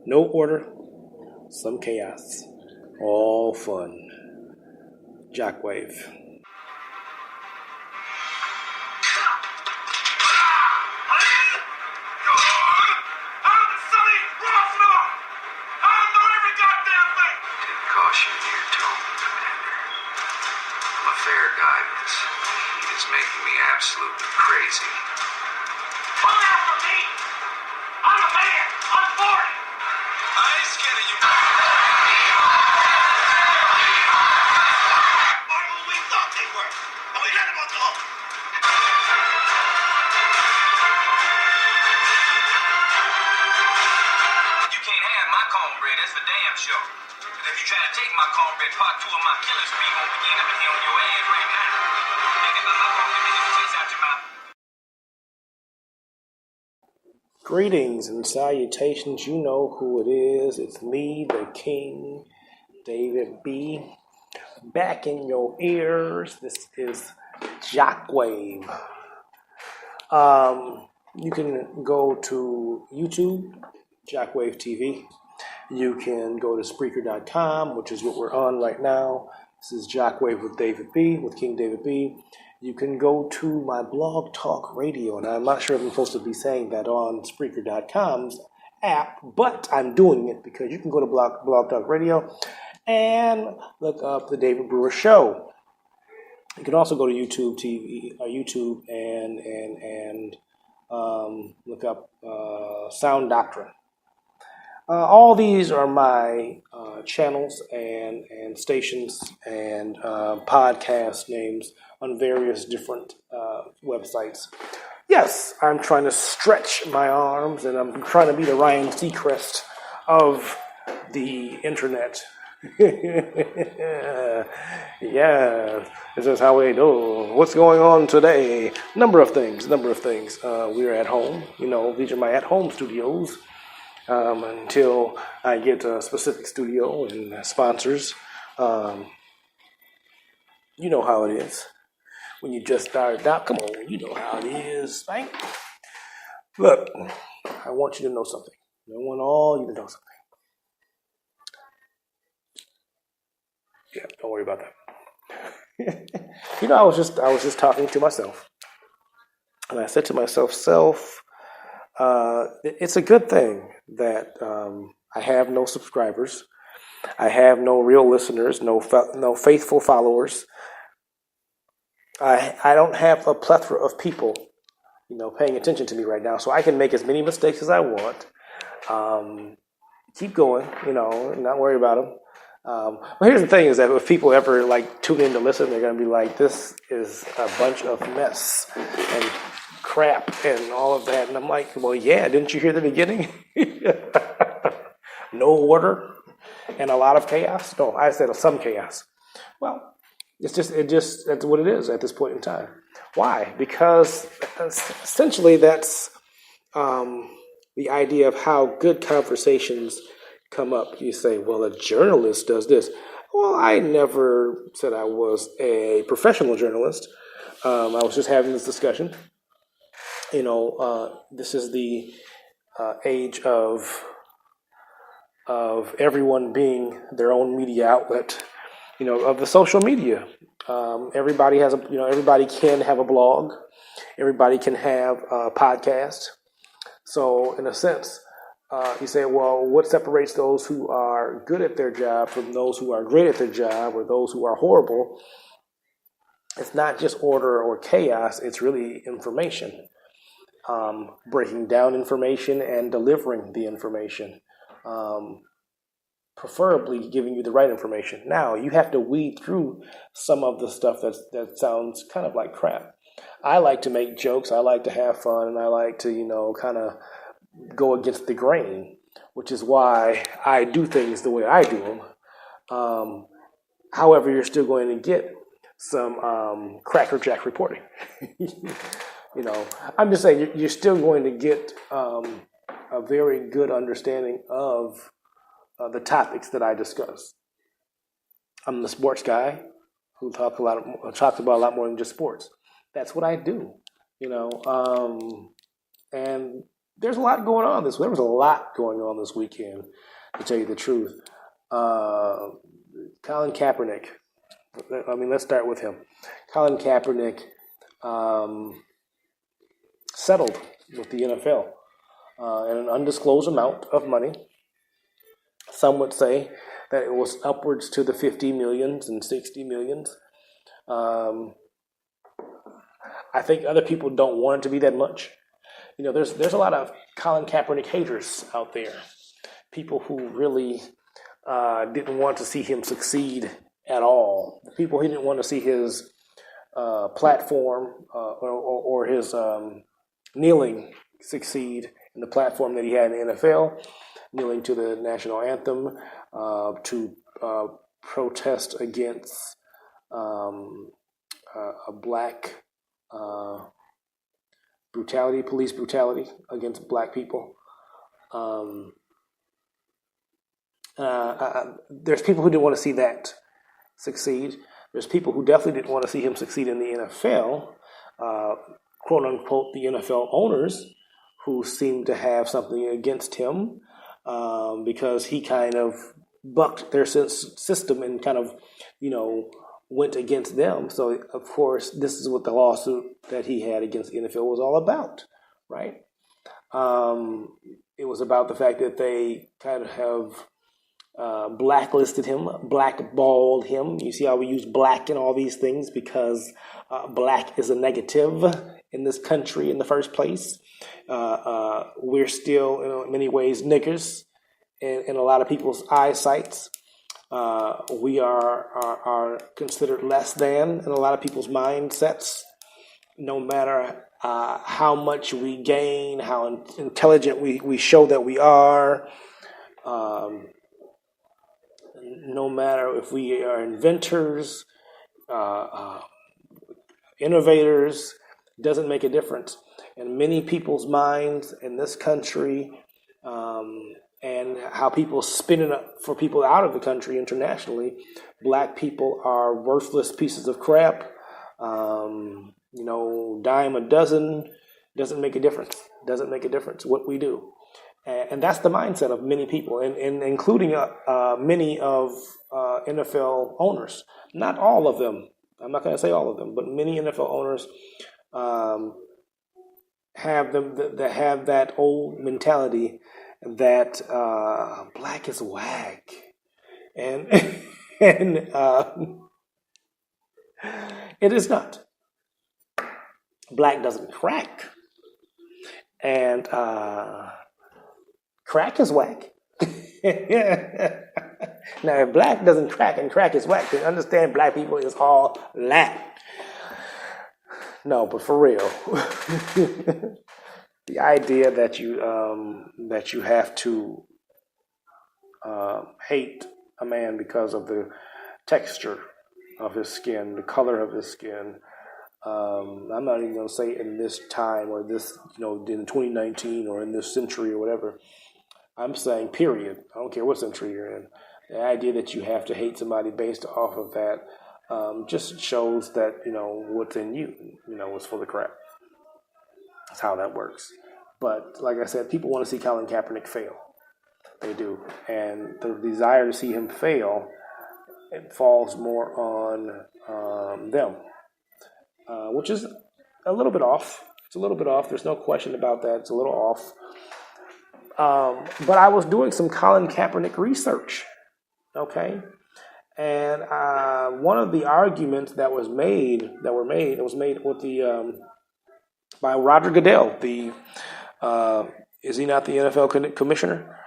No order, some chaos. All fun. JockWave. Caution your tone, Commander. I'm a fair guy, but this heat is making me absolutely crazy. Look out for me! I'm a man! I'm 40! I ain't scared of you. Or who we thought they were. And we let them all go. You can't have my cornbread, that's for damn sure. But if you try to take my cornbread, part two of my killing spree gonna begin up in here on your ass right now. Think about my cornbread, get the taste out your mouth. Greetings and salutations. You know who it is. It's me, the King, David B. Back in your ears. This is JockWave. You can go to YouTube, JockWave TV. You can go to Spreaker.com, which is what we're on right now. This is JockWave with David B, with King David B. You can go to my Blog Talk Radio, and I'm not sure if I'm supposed to be saying that on Spreaker.com's app, but I'm doing it because you can go to Blog Talk Radio and look up the David Brewer Show. You can also go to YouTube TV, YouTube, and look up Sound Doctrine. All these are my channels and stations and podcast names on various different websites. Yes, I'm trying to stretch my arms, and I'm trying to be the Ryan Seacrest of the internet. Yeah, this is how we do. What's going on today? Number of things. We're at home. These are my at-home studios. Until I get a specific studio and sponsors. You know how it is. When you just started out, come on, you know how it is, right? Look, I want you to know something. I want all you to know something. Yeah, don't worry about that. I was just talking to myself. And I said to myself, it's a good thing that I have no subscribers. I have no real listeners, no faithful followers. I don't have a plethora of people, paying attention to me right now. So I can make as many mistakes as I want. Keep going, not worry about them. But here's the thing: is that if people ever tune in to listen, they're going to be like, "This is a bunch of mess and crap and all of that." And I'm like, well, yeah, didn't you hear the beginning? No order and a lot of chaos. No, I said some chaos. Well, that's what it is at this point in time. Why? Because essentially that's the idea of how good conversations come up. You say, well, a journalist does this. Well, I never said I was a professional journalist. I was just having this discussion. This is the age of everyone being their own media outlet, of the social media. Everybody everybody can have a blog. Everybody can have a podcast. So in a sense, you say, well, what separates those who are good at their job from those who are great at their job or those who are horrible? It's not just order or chaos. It's really information. Breaking down information and delivering the information, preferably giving you the right information. Now, you have to weed through some of the stuff that sounds kind of like crap. I like to make jokes, I like to have fun, and I like to, kind of go against the grain, which is why I do things the way I do them. However, you're still going to get some crackerjack reporting. I'm just saying you're still going to get a very good understanding of the topics that I discuss. I'm the sports guy who talks about a lot more than just sports. That's what I do, and there's a lot going on there was a lot going on this weekend, to tell you the truth. Colin Kaepernick. I mean, let's start with him. Colin Kaepernick settled with the NFL at an undisclosed amount of money. Some would say that it was upwards to the 50 millions and 60 millions. I think other people don't want it to be that much. You know, there's a lot of Colin Kaepernick haters out there. People who really didn't want to see him succeed at all. People who didn't want to see his platform or his kneeling succeed in the platform that he had in the NFL, kneeling to the national anthem to protest against a black brutality, police brutality against black people. There's people who didn't want to see that succeed. There's people who definitely didn't want to see him succeed in the NFL, quote unquote, the NFL owners, who seemed to have something against him because he kind of bucked their system and kind of, went against them. So, of course, this is what the lawsuit that he had against the NFL was all about, right? It was about the fact that they kind of have blacklisted him, blackballed him. You see how we use black in all these things because black is a negative in this country in the first place. We're still, in many ways, niggers in a lot of people's eyesights. We are considered less than in a lot of people's mindsets, no matter how much we gain, how intelligent we show that we are. No matter if we are inventors, innovators, doesn't make a difference. In many people's minds in this country, and how people spin it up for people out of the country internationally, black people are worthless pieces of crap. Dime a dozen, doesn't make a difference. Doesn't make a difference what we do. And that's the mindset of many people, and including many of NFL owners. Not all of them. I'm not going to say all of them, but many NFL owners have that old mentality that black is whack, and it is not. Black doesn't crack, and crack is whack. Now, if black doesn't crack and crack is whack, then understand black people is all that. No, but for real, the idea that you have to hate a man because of the texture of his skin, the color of his skin. I'm not even going to say in this time or this, in 2019 or in this century or whatever. I'm saying period. I don't care what century you're in. The idea that you have to hate somebody based off of that just shows that, what's in you, is full of crap. That's how that works. But like I said, people want to see Colin Kaepernick fail. They do. And the desire to see him fail, it falls more on them, which is a little bit off. It's a little bit off. There's no question about that. It's a little off. But I was doing some Colin Kaepernick research, okay? And one of the arguments that was made with the by Roger Goodell, is he not the NFL commissioner,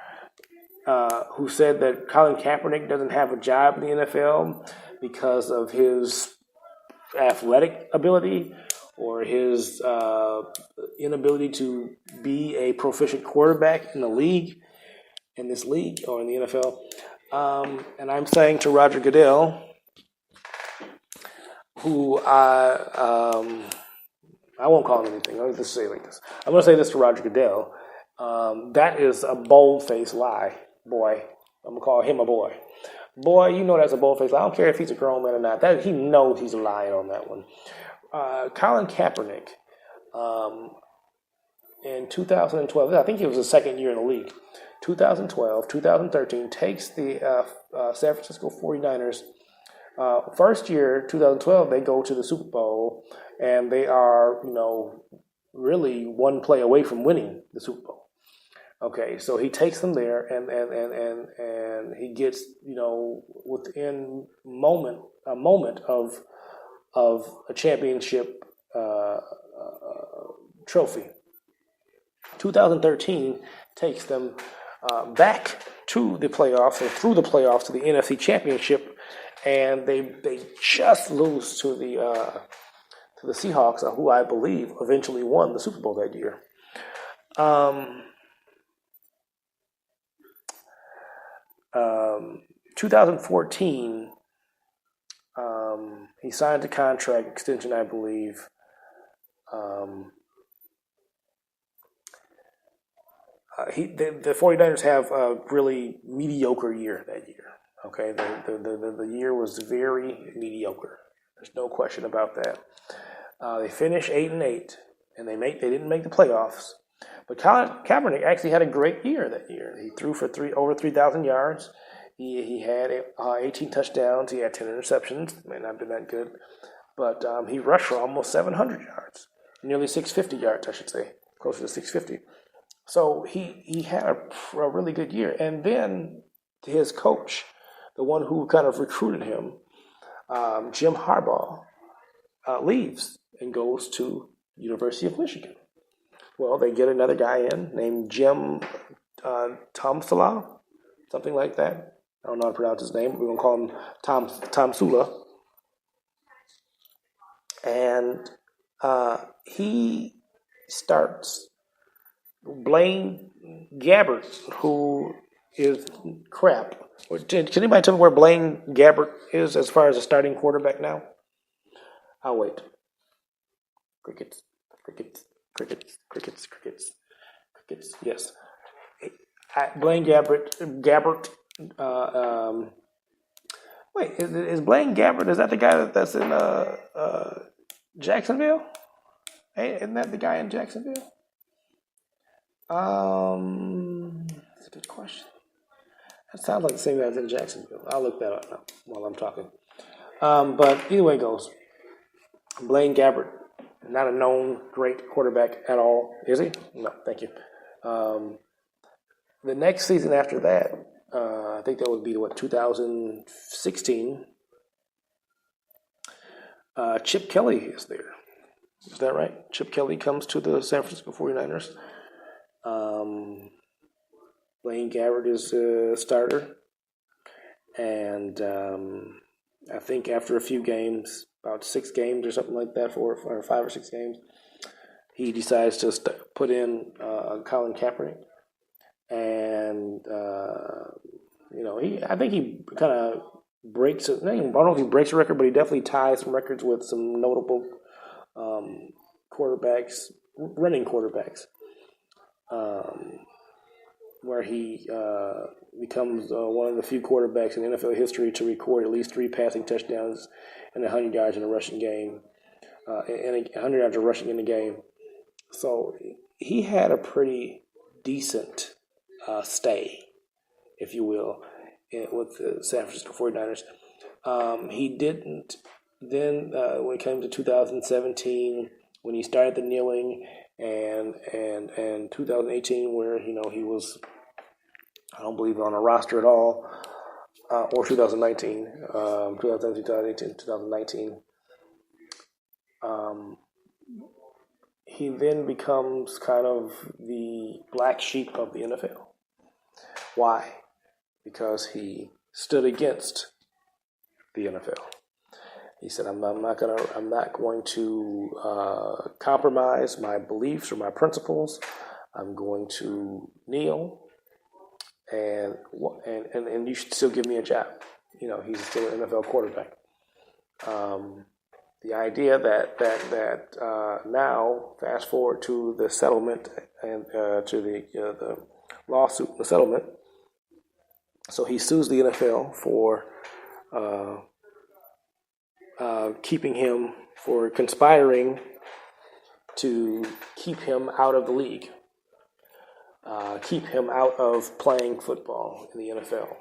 who said that Colin Kaepernick doesn't have a job in the NFL because of his athletic ability or his inability to be a proficient quarterback in this league or in the NFL. And I'm saying to Roger Goodell, who I won't call him anything. Let me just say it like this. I'm going to say this to Roger Goodell. That is a bold-faced lie, boy. I'm going to call him a boy. Boy, you know that's a bold-faced lie. I don't care if he's a grown man or not. He knows he's lying on that one. Colin Kaepernick in 2012, I think it was his second year in the league. 2012, 2013, takes the San Francisco 49ers. First year, 2012, they go to the Super Bowl, and they are, really one play away from winning the Super Bowl. Okay, so he takes them there, and he gets, within a moment of a championship trophy. 2013 takes them back to the playoffs and through the playoffs to the NFC Championship, and they just lose to the Seahawks, who I believe eventually won the Super Bowl that year. 2014, he signed a contract extension, I believe. The 49ers have a really mediocre year that year. Okay, the year was very mediocre. There's no question about that. They finished 8-8, and they didn't make the playoffs. But Colin Kaepernick actually had a great year that year. He threw for over 3,000 yards. He had 18 touchdowns. He had 10 interceptions. May not have been that good, but he rushed for almost 700 yards, nearly 650 yards, I should say, closer to 650. So he had a really good year. And then his coach, the one who kind of recruited him, Jim Harbaugh, leaves and goes to University of Michigan. Well, they get another guy in named Jim Tomsula, something like that. I don't know how to pronounce his name. We're going to call him Tom Sula. And he starts Blaine Gabbert, who is crap. Can anybody tell me where Blaine Gabbert is as far as a starting quarterback now? I'll wait. Crickets. Yes. Blaine Gabbert. Wait, is Blaine Gabbert? Is that the guy that's in Jacksonville? Isn't that the guy in Jacksonville? That's a good question. That sounds like the same guy that's in Jacksonville. I'll look that up now while I'm talking. But either way it goes, Blaine Gabbert, not a known great quarterback at all, is he? No, thank you. The next season after that, I think that would be 2016. Chip Kelly is there. Is that right? Chip Kelly comes to the San Francisco 49ers. Blaine Gabbert is a starter. And I think after a few games, about 6 games or something like that, or 5 or 6 games, he decides to put in Colin Kaepernick. And, I think he kind of breaks it. I don't know if he breaks a record, but he definitely ties some records with some notable quarterbacks, running quarterbacks, where he becomes one of the few quarterbacks in NFL history to record at least 3 passing touchdowns and 100 yards in a rushing game, and 100 yards of rushing in the game. So he had a pretty decent stay, if you will, with the San Francisco 49ers. He didn't then, when it came to 2017, when he started the kneeling, and 2018, where he was, I don't believe, on a roster at all, or 2019, 2017, 2018, 2019. He then becomes kind of the black sheep of the NFL. Why? Because he stood against the NFL. He said, "I'm not going to compromise my beliefs or my principles. I'm going to kneel, and you should still give me a job." He's still an NFL quarterback. The idea that now, fast forward to the settlement and to the lawsuit, the settlement. So he sues the NFL for keeping him, for conspiring to keep him out of the league, keep him out of playing football in the NFL,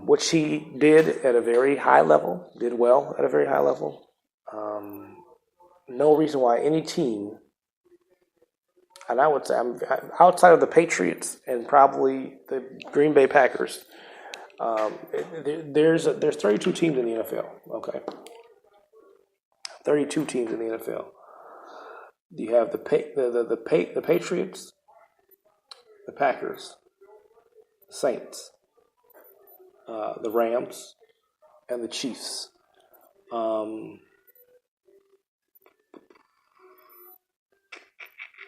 which he did at a very high level, did well at a very high level. No reason why any team, and I would say outside of the Patriots and probably the Green Bay Packers, there's 32 teams in the NFL. Okay, 32 teams in the NFL. You have the Patriots, the Packers, the Saints, the Rams, and the Chiefs.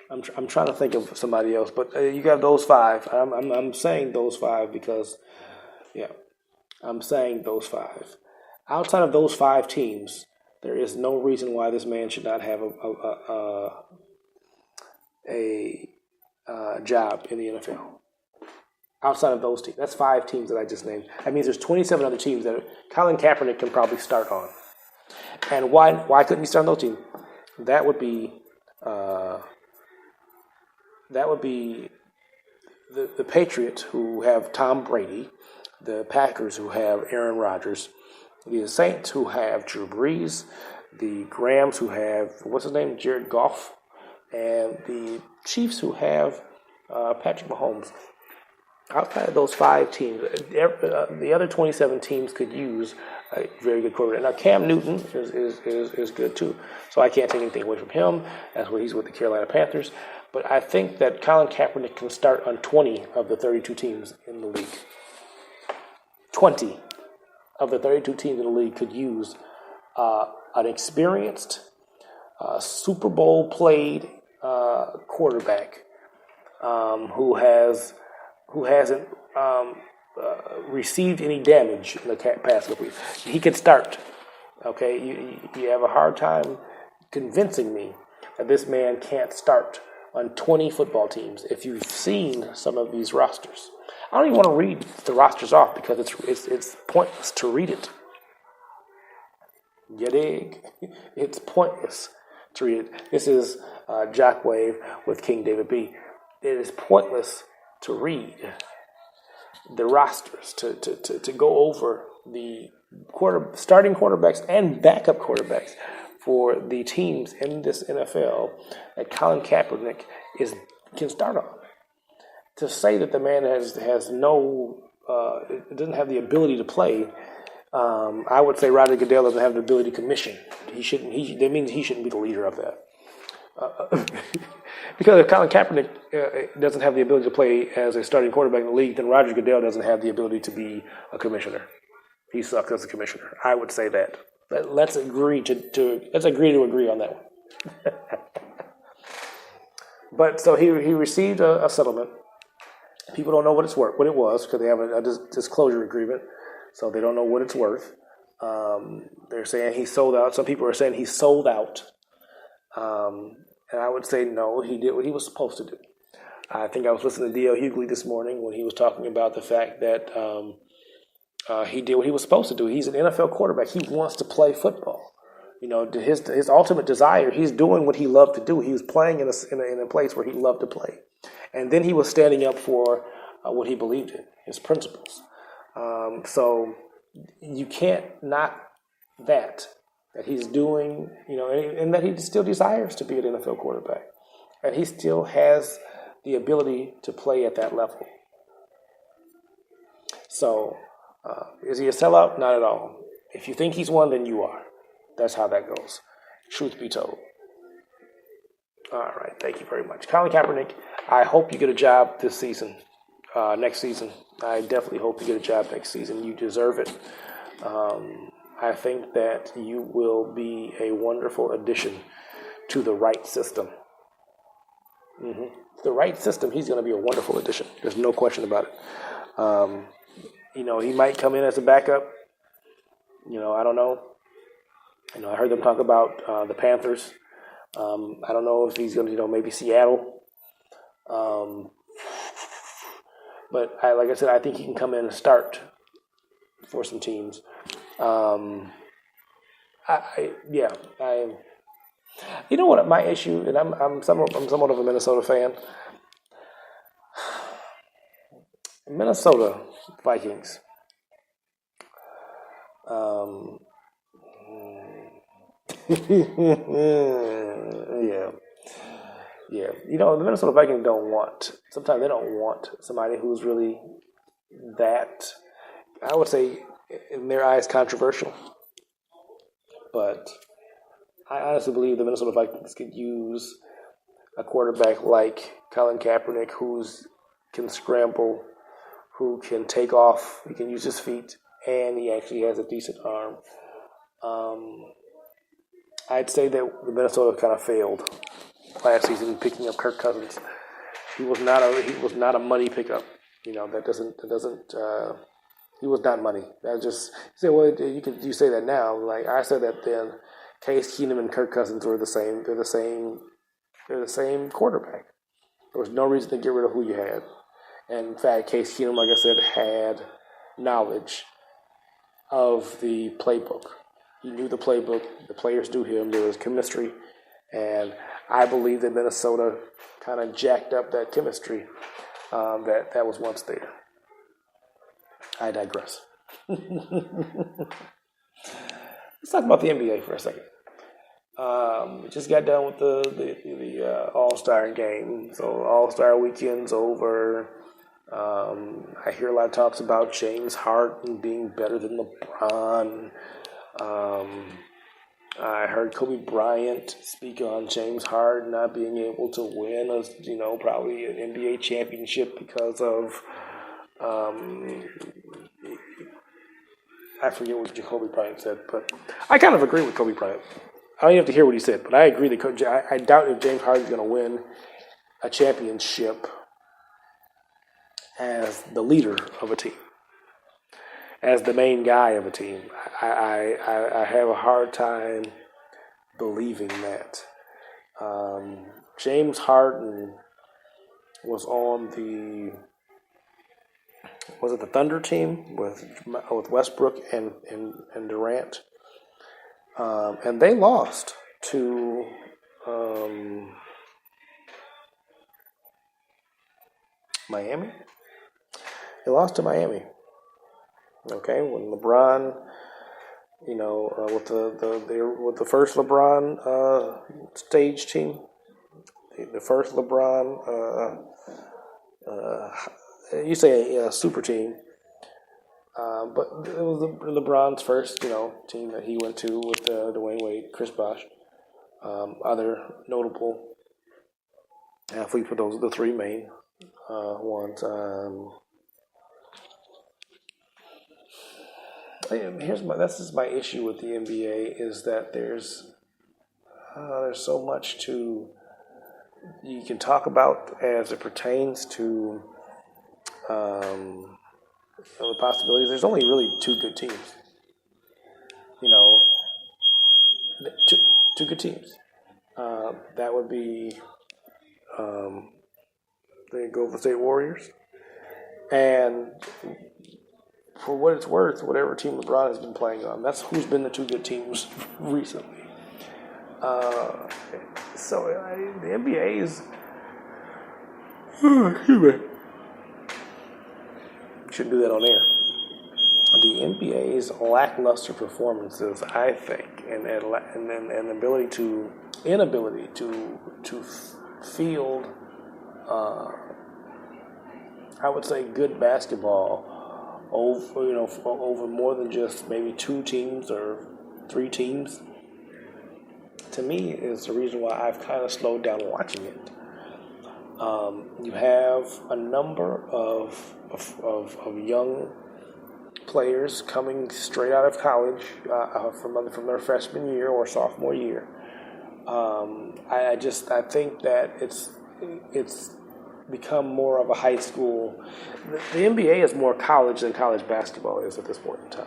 I'm trying to think of somebody else, but you got those five. I'm saying those five because, yeah, I'm saying those five. Outside of those five teams, there is no reason why this man should not have a job in the NFL. Outside of those teams, that's five teams that I just named. That means there's 27 other teams that Colin Kaepernick can probably start on. And why couldn't he start on those teams? That would be the Patriots, who have Tom Brady, the Packers, who have Aaron Rodgers, the Saints, who have Drew Brees, the Rams, who have, what's his name, Jared Goff, and the Chiefs, who have Patrick Mahomes. Outside of those five teams, the other 27 teams could use a very good quarterback. Now, Cam Newton is good too, so I can't take anything away from him. That's what he's with the Carolina Panthers. But I think that Colin Kaepernick can start on 20 of the 32 teams in the league. 20 of the 32 teams in the league could use an experienced, Super Bowl played quarterback who hasn't received any damage in the past couple weeks. He can start. Okay, you have a hard time convincing me that this man can't start on 20 football teams. If you've seen some of these rosters, I don't even want to read the rosters off because it's pointless to read it. You dig? It's pointless to read it. This is JockWave with King David B. It is pointless to read the rosters, to go over the starting quarterbacks and backup quarterbacks for the teams in this NFL that Colin Kaepernick can start on. To say that the man has no doesn't have the ability to play, I would say Roger Goodell doesn't have the ability to commission. That means he shouldn't be the leader of that. Because if Colin Kaepernick doesn't have the ability to play as a starting quarterback in the league, then Roger Goodell doesn't have the ability to be a commissioner. He sucks as a commissioner. I would say that. Let's agree to agree on that one. But so he received a settlement. People don't know what it was because they have a disclosure agreement, so they don't know what it's worth. They're saying he sold out. Some people are saying he sold out. And I would say no, he did what he was supposed to do. I think I was listening to D.L. Hughley this morning when he was talking about the fact that he did what he was supposed to do. He's an NFL quarterback. He wants to play football. You know, his ultimate desire, he's doing what he loved to do. He was playing in a place where he loved to play. And then he was standing up for what he believed in, his principles. So you can't knock that he's doing, you know, and that he still desires to be an NFL quarterback. And he still has the ability to play at that level. So, is he a sellout? Not at all. If you think he's one, then you are. That's how that goes. Truth be told. All right, thank you very much. Colin Kaepernick, I hope you get a job this season, next season. I definitely hope you get a job next season. You deserve it. I think that you will be a wonderful addition to the right system. The right system, he's going to be a wonderful addition. There's no question about it. You know, he might come in as a backup. You know, I don't know. You know, I heard them talk about the Panthers. I don't know if he's going to, you know, maybe Seattle. But like I said, I think he can come in and start for some teams. You know what my issue, and I'm somewhat of a Minnesota fan. Minnesota Vikings. Yeah. Yeah. You know, the Minnesota Vikings sometimes they don't want somebody who's really that, I would say, in their eyes, controversial. But I honestly believe the Minnesota Vikings could use a quarterback like Colin Kaepernick who's can scramble, who can take off, he can use his feet, and he actually has a decent arm. I'd say that the Minnesota kind of failed last season picking up Kirk Cousins. He was not a money pickup. You know, he was not money. That just you say, well, you say that now. Like I said that then. Case Keenum and Kirk Cousins were the same. They're the same quarterback. There was no reason to get rid of who you had. And in fact, Case Keenum, like I said, had knowledge of the playbook. He knew the playbook. The players knew him. There was chemistry, and I believe that Minnesota kind of jacked up that chemistry that was once there. I digress. Let's talk about the NBA for a second. We just got done with the All-Star game. So All-Star weekend's over. I hear a lot of talks about James Harden being better than LeBron. I heard Kobe Bryant speak on James Harden not being able to win probably an NBA championship because of I forget what Kobe Bryant said, but I kind of agree with Kobe Bryant. I don't even have to hear what he said, but I agree that I doubt if James Harden's going to win a championship as the leader of a team, as the main guy of a team. I have a hard time believing that. James Harden was on the Thunder team with Westbrook and Durant, and they lost to Miami. They lost to Miami. Okay, when LeBron, with the first LeBron stage team, the first LeBron, you say a super team, but it was LeBron's first, team that he went to with Dwayne Wade, Chris Bosh, other notable athletes. But those are the three main ones. This is my issue with the NBA is that there's so much you can talk about as it pertains to the possibilities. There's only really two good teams. Two good teams. That would be the Golden State Warriors, and for what it's worth, whatever team LeBron has been playing on, that's who's been the two good teams recently. So the NBA is. Excuse me. Shouldn't do that on air. The NBA's lackluster performances, I think, and inability to field, I would say, good basketball over more than just maybe two teams or three teams, to me is the reason why I've kind of slowed down watching it. You have a number of young players coming straight out of college from their freshman year or sophomore year. I think that it's become more of a high school. The NBA is more college than college basketball is at this point in time.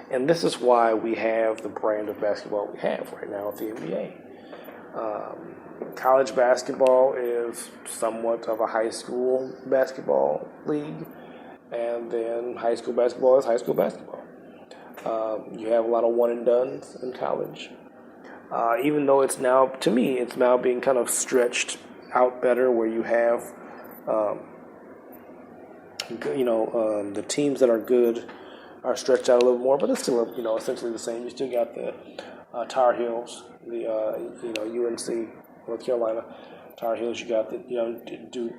And this is why we have the brand of basketball we have right now at the NBA. College basketball is somewhat of a high school basketball league, and then high school basketball is high school basketball. You have a lot of one and dones in college. Even though it's now, to me, it's now being kind of stretched out better, where you have, the teams that are good are stretched out a little more, but it's still, essentially the same. You still got the Tar Heels, the UNC, North Carolina Tar Heels. You got the Duke,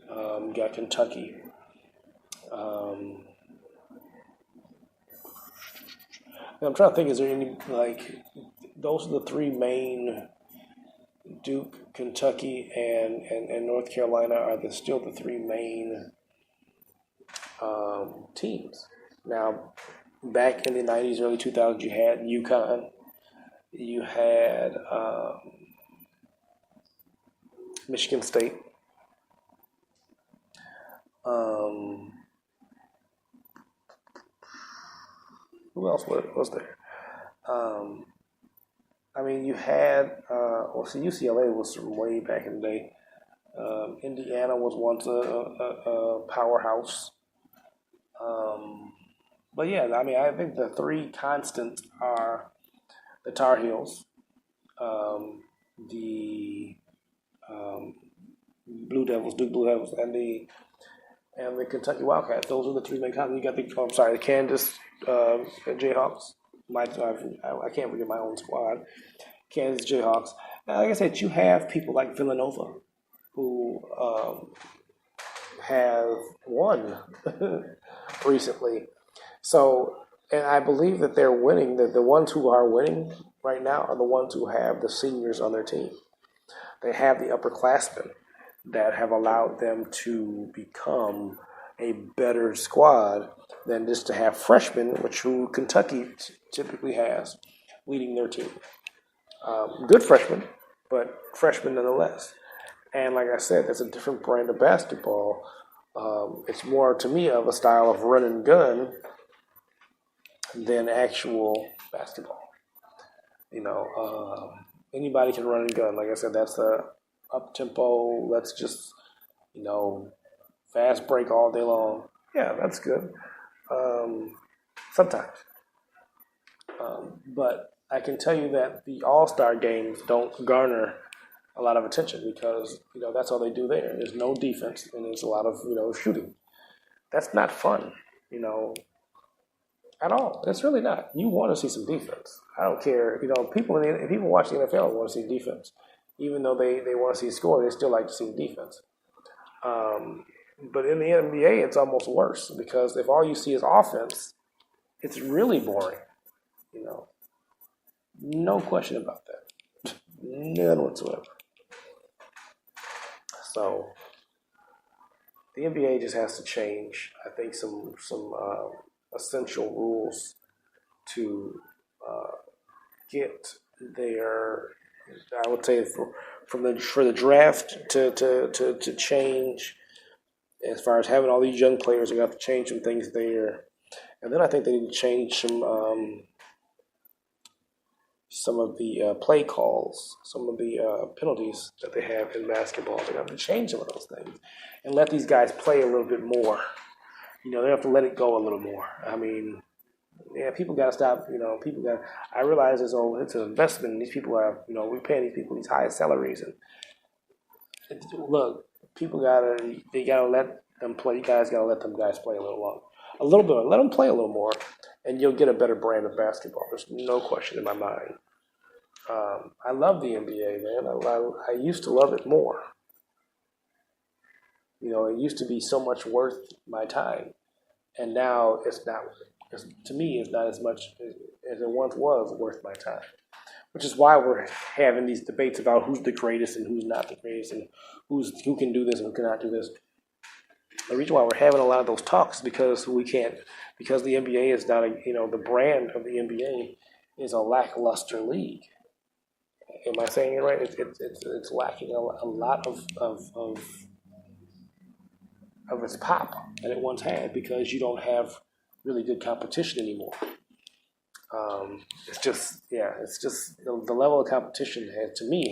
you got Kentucky. I'm trying to think, is there any, those are the three main, Duke, Kentucky, and North Carolina are still the three main teams. Now, back in the 90s, early 2000s, you had UConn, you had Michigan State, who else was there? You had, UCLA was from way back in the day. Indiana was once a powerhouse. But yeah, I think the three constants are the Tar Heels, the Duke Blue Devils, and the Kentucky Wildcats. Those are the three main constants. You got the Kansas Jayhawks. I can't forget my own squad, Kansas Jayhawks. Now, like I said, you have people like Villanova who have won recently. So, and I believe that they're winning, that the ones who are winning right now are the ones who have the seniors on their team. They have the upperclassmen that have allowed them to become a better squad than just to have freshmen, who Kentucky typically has leading their team. Good freshmen, but freshmen nonetheless. And like I said, it's a different brand of basketball. It's more, to me, of a style of run and gun than actual basketball. Anybody can run and gun. Like I said, that's the up-tempo, let's just, fast break all day long. Yeah, that's good. Sometimes. But I can tell you that the all-star games don't garner a lot of attention because, that's all they do there. There's no defense and there's a lot of, shooting. That's not fun, at all. It's really not. You want to see some defense. I don't care. People watch the NFL want to see defense. Even though they want to see score, they still like to see defense. But in the NBA, it's almost worse because if all you see is offense, it's really boring. No question about that. None whatsoever. So the NBA just has to change, I think, some essential rules to get their, I would say, for the draft to change. As far as having all these young players, we have to change some things there, and then I think they need to change some of the play calls, some of the penalties that they have in basketball. They have to change some of those things and let these guys play a little bit more. They have to let it go a little more. People got to stop. I realize it's an investment. And these people are, we're paying these people these high salaries, and look, they gotta let them play. You guys gotta let them guys play a little bit. Let them play a little more, and you'll get a better brand of basketball. There's no question in my mind. I love the NBA, man. I used to love it more. It used to be so much worth my time, and now it's not. To me, it's not as much as it once was worth my time. Which is why we're having these debates about who's the greatest and who's not the greatest, and who can do this and who cannot do this. The reason why we're having a lot of those talks is because because the NBA is not the brand of the NBA is a lackluster league. Am I saying it right? It's lacking a lot of its pop that it once had because you don't have really good competition anymore. It's just the level of competition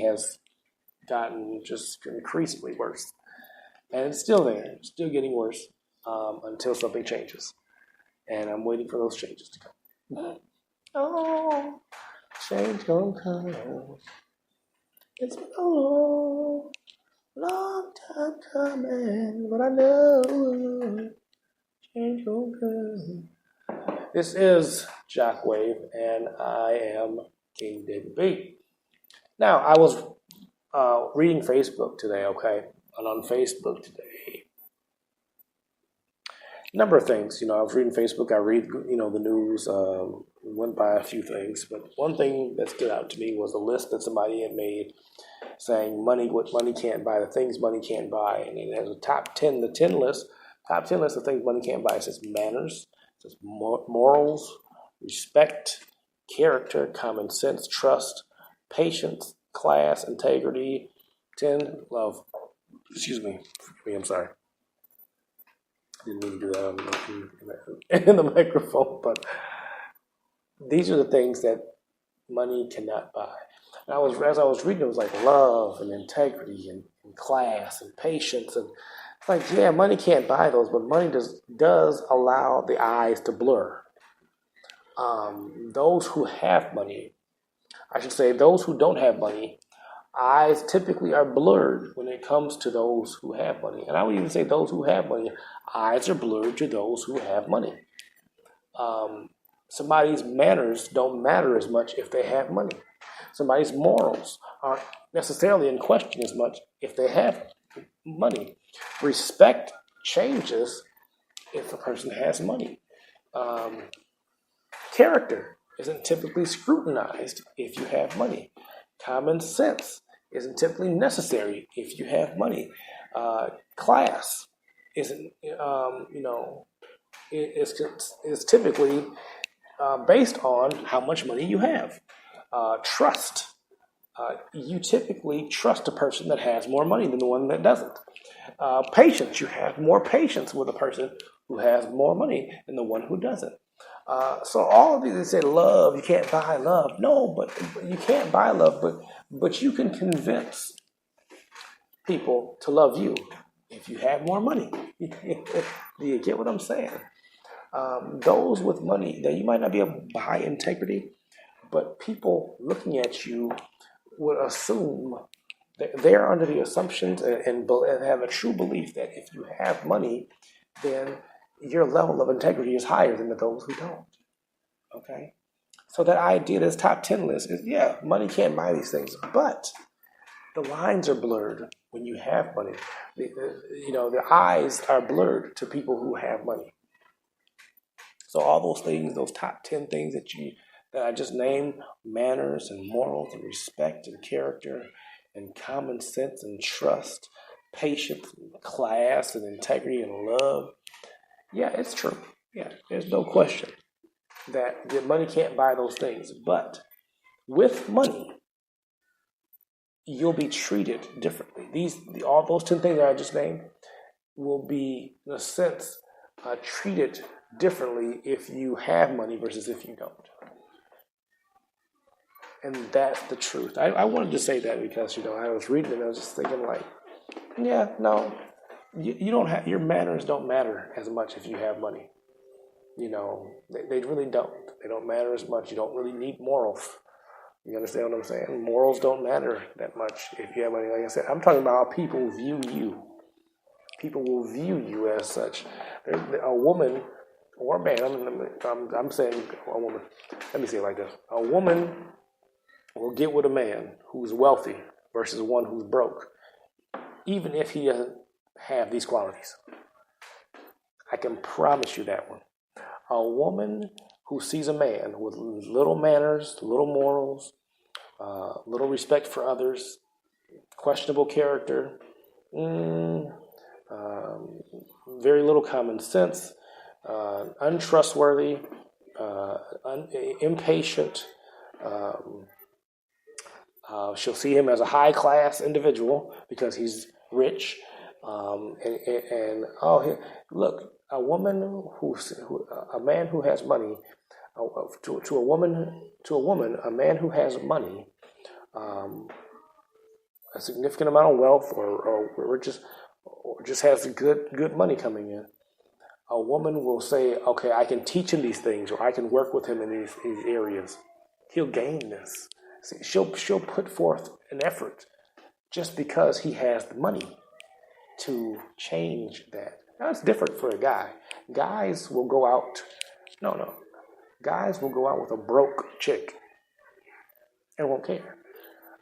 has gotten just increasingly worse, and it's still there. It's still getting worse until something changes, and I'm waiting for those changes to come. Oh, Change gonna come. It's been a long, long time coming, but I know change gonna come. This is JockWave, and I am King David B. Now, I was reading Facebook today, okay? And on Facebook today, a number of things. I was reading Facebook. I read, the news. Went by a few things, but one thing that stood out to me was a list that somebody had made saying what money can't buy, the things money can't buy, and it has a top 10 of things money can't buy. It says manners, it says morals, respect, character, common sense, trust, patience, class, integrity, 10, love. Excuse me, I'm sorry. Didn't mean to do that in the microphone, but these are the things that money cannot buy. And as I was reading, it was like love and integrity and class and patience. And it's like, yeah, money can't buy those, but money does allow the eyes to blur. Those who have money, those who don't have money, eyes typically are blurred when it comes to those who have money. And I would even say those who have money, eyes are blurred to those who have money. Somebody's manners don't matter as much if they have money. Somebody's morals aren't necessarily in question as much if they have money. Respect changes if a person has money. Character isn't typically scrutinized if you have money. Common sense isn't typically necessary if you have money. Class isn't, is typically based on how much money you have. Trust. You typically trust a person that has more money than the one that doesn't. Patience. You have more patience with a person who has more money than the one who doesn't. So all of these, they say love, you can't buy love. No, but you can't buy love, but you can convince people to love you if you have more money. Do you get what I'm saying? Those with money, that you might not be able to buy integrity, but people looking at you would assume that they're under the assumptions and have a true belief that if you have money, then your level of integrity is higher than those who don't. Okay? So that idea, this top 10 list is, yeah, money can't buy these things, but the lines are blurred when you have money. The eyes are blurred to people who have money. So all those things, those top 10 things that I just named, manners and morals and respect and character and common sense and trust, patience and class and integrity and love. Yeah, it's true. Yeah, there's no question that money can't buy those things. But with money, you'll be treated differently. All those 10 things that I just named will be, in a sense, treated differently if you have money versus if you don't. And that's the truth. I wanted to say that because, I was reading it and I was just thinking like, yeah, no, you don't have, your manners don't matter as much if you have money. They really don't. They don't matter as much. You don't really need morals. You understand what I'm saying? Morals don't matter that much if you have money. Like I said, I'm talking about how people view you. People will view you as such. A woman or a man, I'm saying a woman. Let me say it like this. A woman will get with a man who's wealthy versus one who's broke, even if he doesn't have these qualities. I can promise you that one. A woman who sees a man with little manners, little morals, little respect for others, questionable character, very little common sense, untrustworthy, impatient. She'll see him as a high-class individual because he's rich. Look, a man who has money, to a woman, a man who has money, a significant amount of wealth, or just has good money coming in, a woman will say, okay, I can teach him these things, or I can work with him in these areas. he'll gain this. See, she'll put forth an effort just because he has the money to change that. Now it's different for a guy. Guys will go out. No. Guys will go out with a broke chick and won't care.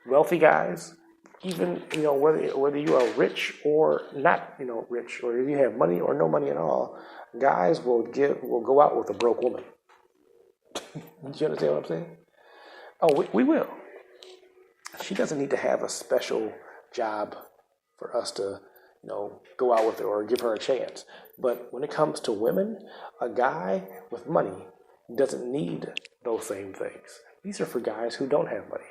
Wealthy guys, even whether you are rich or not, rich, or you have money or no money at all, guys will go out with a broke woman. Do you understand what I'm saying? Oh, we will. She doesn't need to have a special job for us to, go out with her or give her a chance. But when it comes to women, a guy with money doesn't need those same things. These are for guys who don't have money.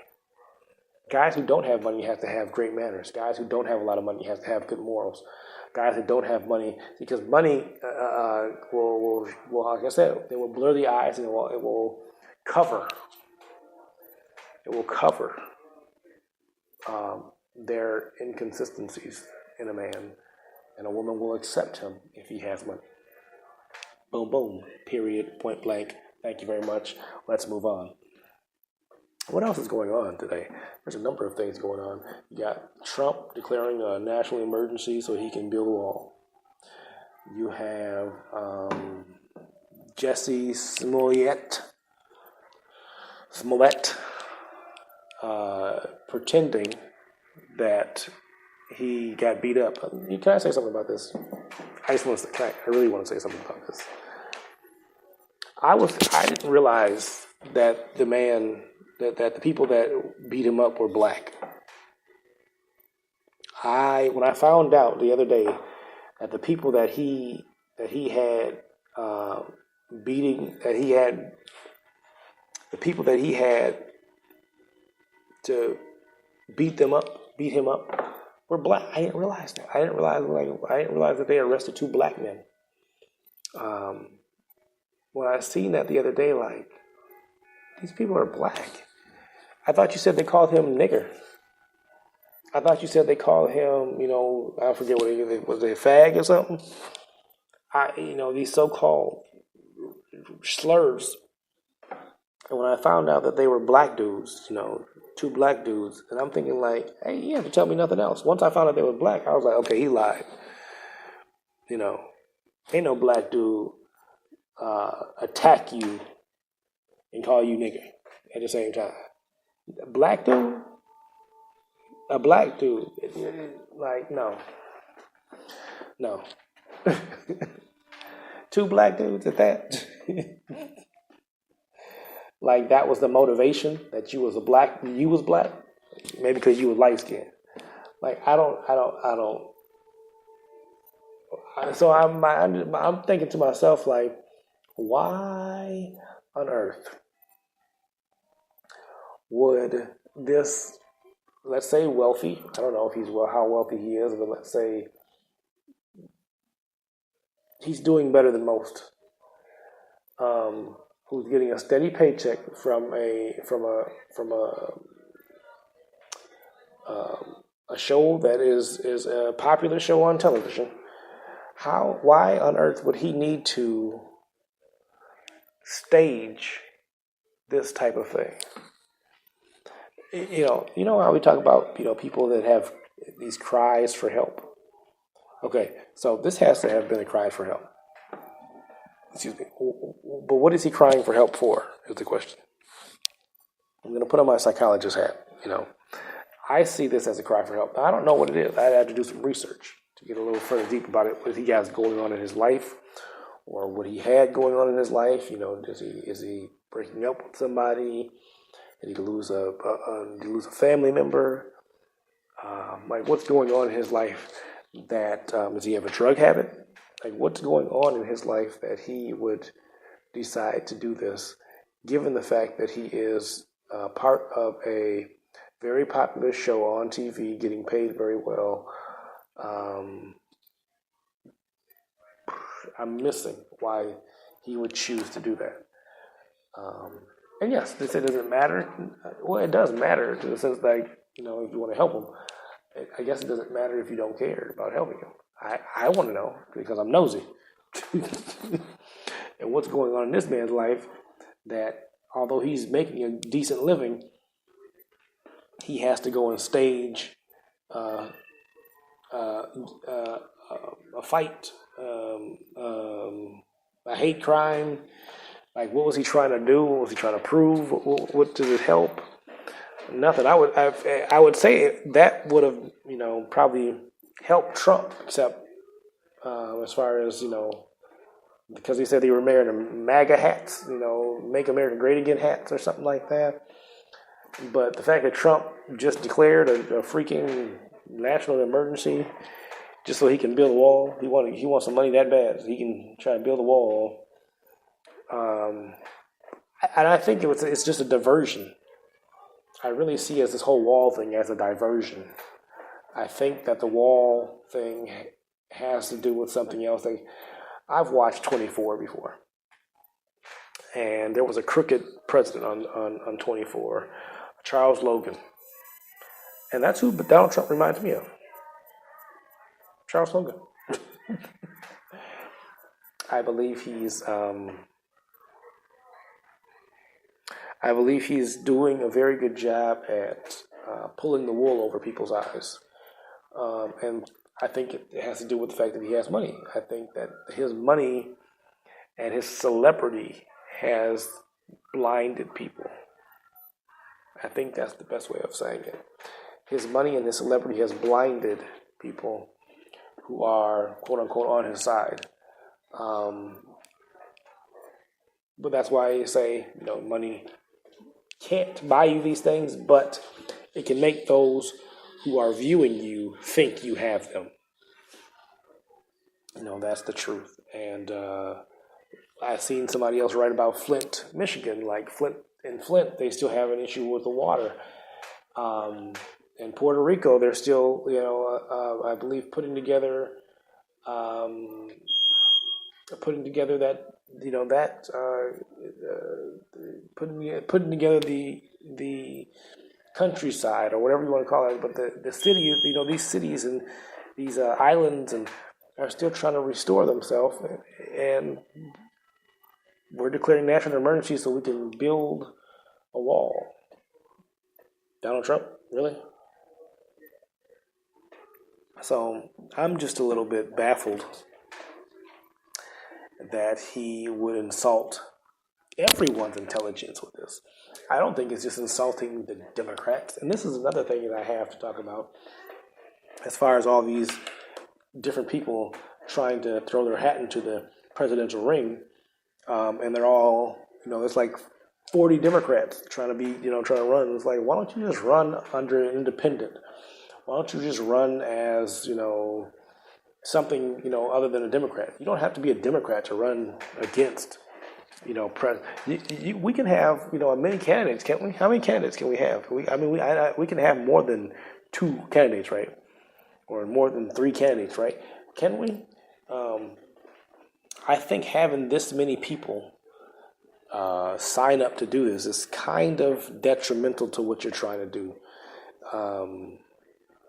Guys who don't have money have to have great manners. Guys who don't have a lot of money have to have good morals. Guys who don't have money, because money will, like I said, it will blur the eyes and it will cover. It will cover their inconsistencies in a man, and a woman will accept him if he has money. Boom, boom, period, point blank. Thank you very much. Let's move on. What else is going on today? There's a number of things going on. You got Trump declaring a national emergency so he can build a wall. You have Jesse Smollett pretending that he got beat up. Can I say something about this? I really want to say something about this. I didn't realize that the people that beat him up were black. When I found out the other day that the people that he had to beat him up were black. I didn't realize that. I didn't realize that they arrested 2 black men. When I seen that the other day, these people are black. I thought you said they called him nigger. I thought you said they called him, I forget what was it, fag or something? These so-called slurs. And when I found out that they were black dudes, 2 black dudes, and I'm thinking hey, you have to tell me nothing else. Once I found out they were black, I was like, okay, he lied. Ain't no black dude attack you and call you nigger at the same time. A black dude, no. 2 black dudes at that. That was the motivation that you was black, maybe because you was light skinned. So I'm thinking to myself, why on earth would this, let's say wealthy, I don't know if how wealthy he is, but let's say he's doing better than most, who's getting a steady paycheck from a show that is a popular show on television. Why on earth would he need to stage this type of thing? You know how we talk about, people that have these cries for help. Okay, so this has to have been a cry for help. Excuse me. But what is he crying for help for, is the question. I'm going to put on my psychologist hat, I see this as a cry for help. I don't know what it is. I'd have to do some research to get a little further deep about it. What he has going on in his life, or what he had going on in his life. Is he breaking up with somebody? Did he lose a family member? What's going on in his life? Does he have a drug habit? What's going on in his life that he would decide to do this, given the fact that he is part of a very popular show on TV, getting paid very well? I'm missing why he would choose to do that. And yes, they say, does it matter? Well, it does matter to the sense if you want to help him. I guess it doesn't matter if you don't care about helping him. I want to know because I'm nosy. And what's going on in this man's life that although he's making a decent living, he has to go and stage a fight, a hate crime. Like, what was he trying to do? What was he trying to prove? What did it help? Nothing. I would say that would have, probably helped Trump, except as far as, because he said they were wearing MAGA hats, Make America Great Again hats or something like that. But the fact that Trump just declared a freaking national emergency just so he can build a wall, he wants some money that bad so he can try to build a wall. And I think it's just a diversion. I really see this whole wall thing as a diversion. I think that the wall thing has to do with something else. I've watched 24 before, and there was a crooked president on 24, Charles Logan, and that's who Donald Trump reminds me of. Charles Logan. I believe he's doing a very good job at pulling the wool over people's eyes. And I think it has to do with the fact that he has money. I think that his money and his celebrity has blinded people. I think that's the best way of saying it. His money and his celebrity has blinded people who are, quote unquote, on his side. But that's why I say, money can't buy you these things, but it can make those who are viewing you think you have them. That's the truth. And I've seen somebody else write about Flint, Michigan. Like in Flint, they still have an issue with the water. In Puerto Rico, they're still, I believe, putting together putting together the countryside, or whatever you want to call it, but the city, these cities and these islands and are still trying to restore themselves, and we're declaring national emergency so we can build a wall. Donald Trump, really? So I'm just a little bit baffled that he would insult everyone's intelligence with this. I don't think it's just insulting the Democrats. And this is another thing that I have to talk about as far as all these different people trying to throw their hat into the presidential ring. And they're all, it's like 40 Democrats trying to run. It's like, why don't you just run under an independent? Why don't you just run as, something, other than a Democrat? You don't have to be a Democrat to run against, we can have, many candidates, can't we? How many candidates can we have? We can have more than 2 candidates, right? Or more than 3 candidates, right? Can we? I think having this many people sign up to do this is kind of detrimental to what you're trying to do.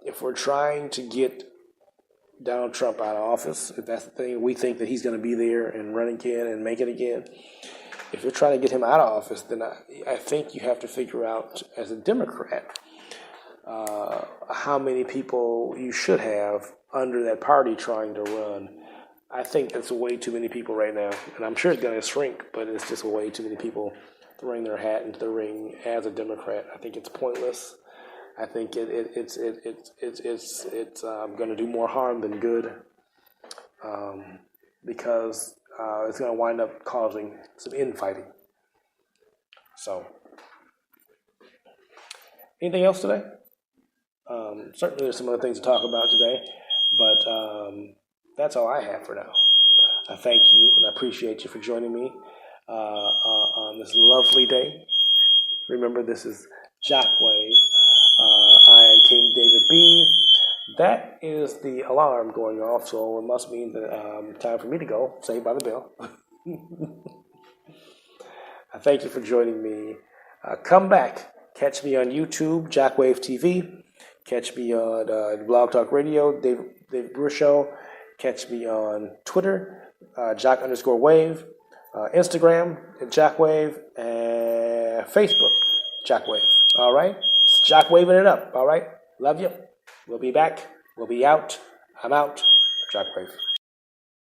If we're trying to get Donald Trump out of office, if that's the thing, we think that he's going to be there and run again and make it again. If you're trying to get him out of office, then I think you have to figure out, as a Democrat, how many people you should have under that party trying to run. I think that's way too many people right now, and I'm sure it's going to shrink, but it's just way too many people throwing their hat into the ring as a Democrat. I think it's pointless. I think it's going to do more harm than good, because it's going to wind up causing some infighting. So, anything else today? Certainly there's some other things to talk about today, but that's all I have for now. I thank you and I appreciate you for joining me on this lovely day. Remember, this is JockWave. I am King David B. That is the alarm going off, so it must mean that time for me to go. Saved by the bell. I thank you for joining me. Come back. Catch me on YouTube, JockWave TV. Catch me on Blog Talk Radio, David Brewer Show. Catch me on Twitter, Jock_Wave. Instagram at JockWave. And Facebook, JockWave. All right? It's JockWaving it up. All right? Love you. We'll be back. We'll be out. I'm out. JockWave.